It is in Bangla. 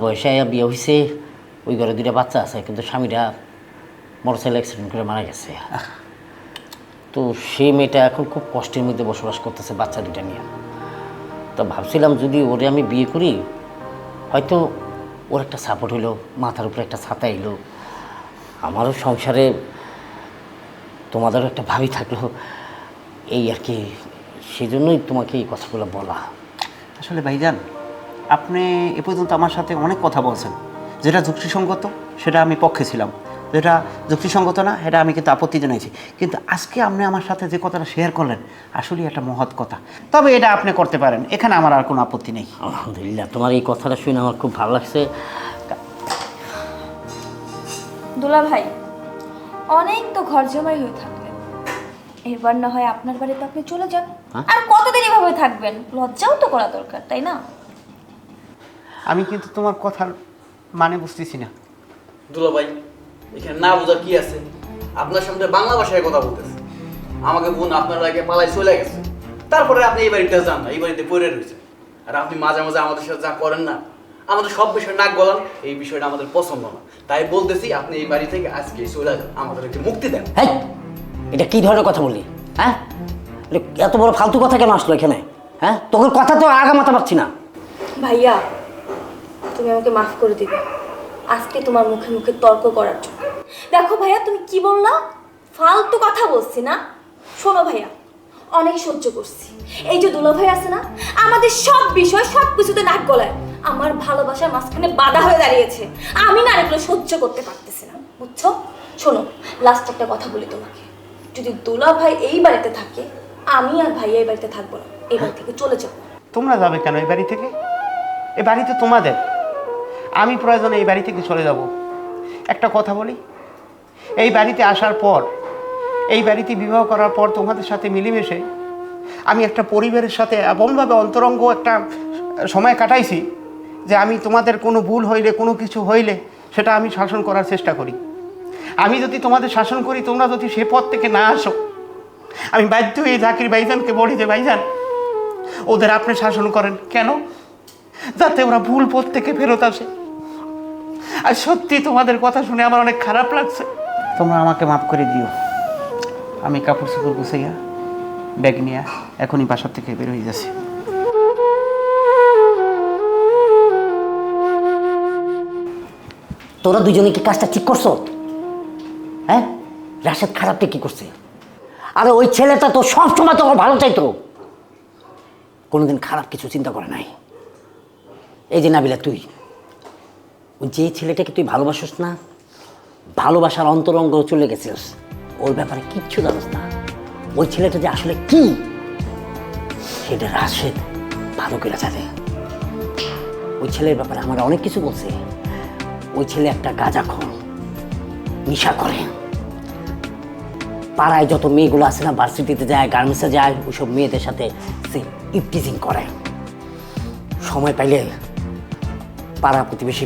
বয়সে বিয়ে হয়েছে, ওই ঘরে দুইটা বাচ্চা আছে, কিন্তু স্বামীরা মোটরসাইকেল অ্যাক্সিডেন্ট করে মারা গেছে। তো সেই মেয়েটা এখন খুব কষ্টের মধ্যে বসবাস করতেছে বাচ্চা দুইটা নিয়ে। তো ভাবছিলাম যদি ওরে আমি বিয়ে করি, হয়তো ওর একটা সাপোর্ট হইলো, মাথার উপরে একটা ছাতা এলো, আমারও সংসারে তোমাদেরও একটা ভাবি থাকলো, এই আর কি। সেই জন্যই তোমাকে এই কথাগুলো বলা। আসলে ভাইজান, আপনি এ পর্যন্ত আমার সাথে অনেক কথা বলছেন, যেটা যুক্তিসঙ্গত সেটা আমি পক্ষে ছিলাম, যেটা যুক্তিসঙ্গত না সেটা আমি কিন্তু আপত্তি জানাইছি। কিন্তু আজকে আপনি আমার সাথে যে কথাটা শেয়ার করলেন আসলেই একটা মহৎ কথা। তবে এটা আপনি করতে পারেন, এখানে আমার আর কোনো আপত্তি নেই। আলহামদুলিল্লাহ, তোমার এই কথাটা শুনে আমার খুব ভালো লাগছে। দুলা ভাই, অনেক তো ঘর জমাই হয়ে থাকলেন, এবার না হয় আপনার বাড়িতে আপনি চলে যান। আর কতদিন এভাবে থাকবেন? লজ্জাও তো করা দরকার, তাই না? আমি কিন্তু তোমার কথার মানে বুঝতেছি না। দুলা ভাই, এখানে না বোঝার কি আছে? আপনার সামনে বাংলা ভাষায় কথা বলতেছে, আমাকে বোন আপনার আগে পালাই চলে গেছে, তারপরে আপনি এই বাড়িতে যান না, এই বাড়িতে পড়ে রয়েছে। আর আপনি মাঝে মাঝে আমাদের সাথে যা করেন না, আমাদের সব বিষয় নাক গলান, এই বিষয়টা আমাদের পছন্দ না। তাই বলতেছি আপনি এই বাড়ি থেকে আজকে চলে যান, আমাদের একটু মুক্তি দেন। হ্যাঁ, এটা কি ধরনের কথা বললি? হ্যাঁ, এত বড় ফালতু কথা কেন আসলো এখানে? হ্যাঁ, তোর কথা তো আগা মাথা পাচ্ছি না। ভাইয়া, তুমি আমাকে মাফ করে দিবে আজকে তোমার মুখে মুখে তর্ক করার জন্য। দেখো ভাইয়া, তুমি কি বললা? ফালতু কথা বলছি না? শোনো ভাইয়া, অনেক সহ্য করছি। এই যে দুলা ভাই আছে না, আমাদের সব বিষয় সব কিছুতে নাক গলায়, আমার ভালোবাসার মাঝখানে বাধা হয়ে দাঁড়িয়েছে। আমি না এগুলো সহ্য করতে পারতেছি না, বুঝছো? শোনো, লাস্ট একটা কথা বলি তোমাকে, যদি দুলা ভাই এই বাড়িতে থাকে, আমি আর ভাইয়া এই বাড়িতে থাকবো না, এই বাড়ি থেকে চলে যাবো। তোমরা যাবে কেন এই বাড়ি থেকে? এই বাড়ি তো তোমাদের। আমি প্রয়োজনে এই বাড়ি থেকে চলে যাব। একটা কথা বলি, এই বাড়িতে আসার পর, এই বাড়িতে বিবাহ করার পর তোমাদের সাথে মিলেমিশে আমি একটা পরিবারের সাথে এমনভাবে অন্তরঙ্গ একটা সময় কাটাইছি যে আমি তোমাদের কোনো ভুল হইলে, কোনো কিছু হইলে সেটা আমি শাসন করার চেষ্টা করি। আমি যদি তোমাদের শাসন করি, তোমরা যদি সে পথ থেকে না আসো, আমি বাধ্য হয়ে জাকির ভাইজানকে বলি যে ভাইজান, ওদের আপনি শাসন করেন। কেন? যাতে ওরা ভুল পথ থেকে ফেরত আসে। আর সত্যি তোমাদের কথা শুনে আমার অনেক খারাপ লাগছে। তোমরা আমাকে মাফ করে দিও। আমি কাপড় চোপড় গুছাইয়া ব্যাগ নিয়ে এখনই বাসার থেকে বের হয়ে যাচ্ছি। তোরা দুজনে কি কাজটা ঠিক করছো? হ্যাঁ, রাশেদ খারাপটা কি করছে? আরে ওই ছেলেটা তো সবসময় তোর ভালো চাইতো, কোনোদিন খারাপ কিছু চিন্তা করে নাই। এই যে নাবিলা, তুই ওই যে ছেলেটাকে তুই ভালোবাসিস না, ভালোবাসার অন্তরঙ্গ চলে গেছিস, ওর ব্যাপারে কিচ্ছু জানিস না। ওই ছেলেটা যে আসলে কি সেটা রাশেদ ভালো করে জানে। ওই ছেলের ব্যাপারে আমার অনেক কিছু বলছে। ওই ছেলে একটা গাঁজাখোর, নেশা করে। পাড়ায় যত মেয়েগুলো আছে না, ভার্সিটিতে যায়, গার্মেন্টসে যায়, ওইসব মেয়েদের সাথে সে ইপটিজিং করে। সময় পাইলে পাড়া প্রতিবেশী